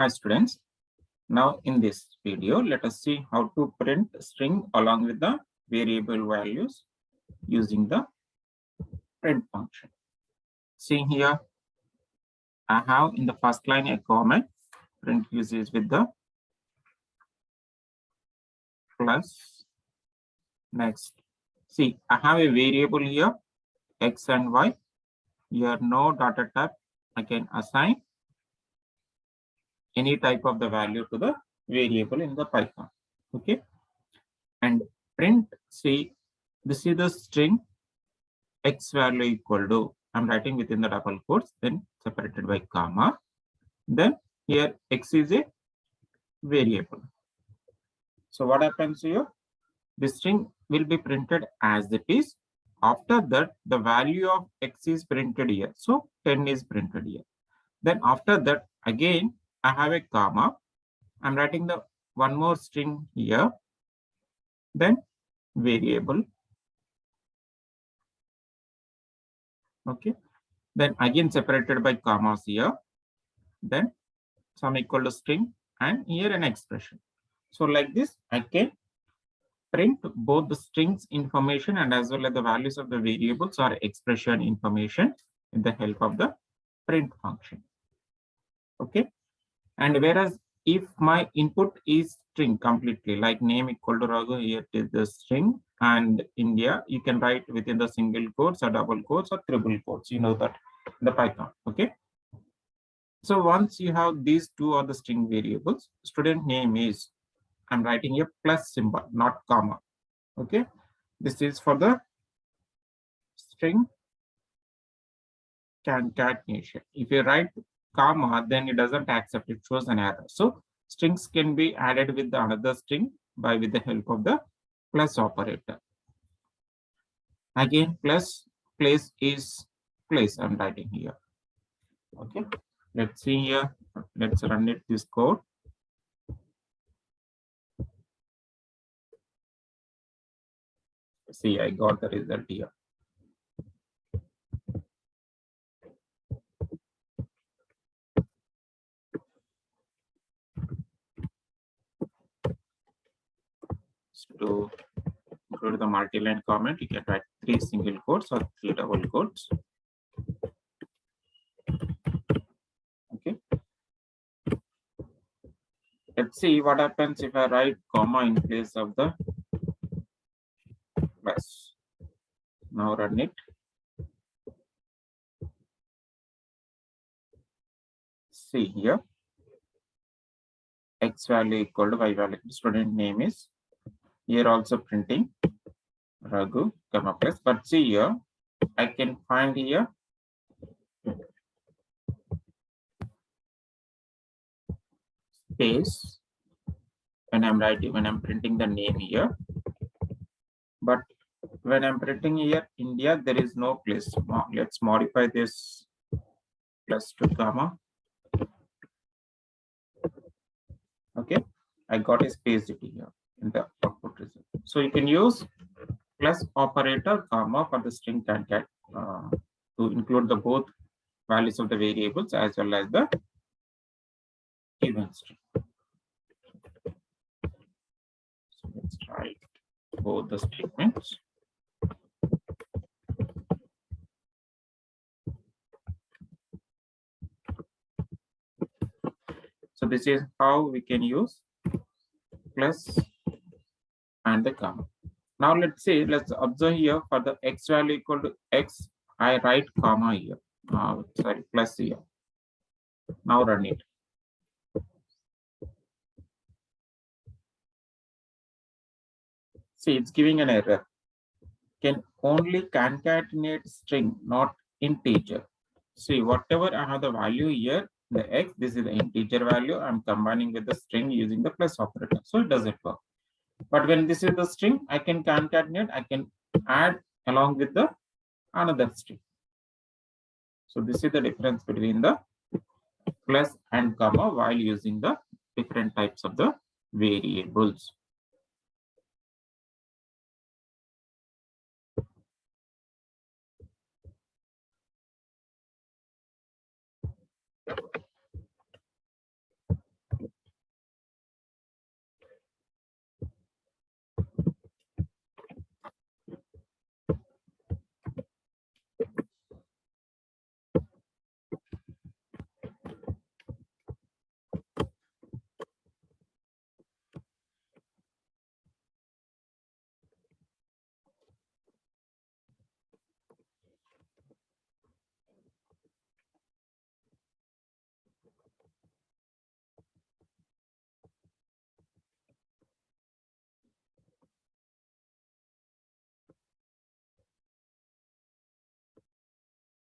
Hi students, now in this video let us see how to print string along with the variable values using the print function. See here, I have in the first line a comment, print uses with the plus. Next, see I have a variable here x and y. Here no data type, I can assign any type of the value to the variable in the Python. Okay, and print, see this is the string x value equal to, I'm writing within the double quotes, then separated by comma. Then here x is a variable. So what happens here? The string will be printed as it is. After that, the value of x is printed here. So 10 is printed here. Then after that, again, I have a comma. I'm writing the one more string here. Then variable. Okay. Then again separated by commas here. Then sum equal to string and here an expression. So like this, I can print both the strings information and as well as the values of the variables or expression information with the help of the print function. Okay. And whereas if my input is string completely, like name equal to Raghu, here it is the string, and India, you can write within the single quotes or double quotes or triple quotes. You know that in the Python. Okay. So once you have these two are the string variables, student name is, I'm writing a plus symbol, not comma. Okay. This is for the string concatenation. If you write comma, then it doesn't accept, it shows an error. So strings can be added with the another string by with the help of the plus operator. Again, plus place is place, I'm writing here. Okay. Let's see here. Let's run it this code. See, I got the result here. To include the multi-line comment, you can write 3 single quotes or 3 double quotes. Okay. Let's see what happens if I write comma in place of the plus. Now run it. See here, x value equal to y value. Student name is here also printing Raghu comma plus. But see here, I can find here space when I'm writing, when I'm printing the name here. But when I'm printing here India, there is no place. Let's modify this plus to comma. Okay, I got a space here in the output result. So you can use plus operator comma for the string concat to include the both values of the variables as well as the event string. So let's try both the statements. So this is how we can use plus and the comma. Now let's say, let's observe here for the x value equal to x, I write comma here. Sorry, plus here. Now run it. See, it's giving an error. Can only concatenate string, not integer. See, whatever I have the value here, the x, this is the integer value. I'm combining with the string using the plus operator. So it doesn't work. But when this is the string, I can concatenate, I can add along with the another string. So this is the difference between the plus and comma while using the different types of the variables.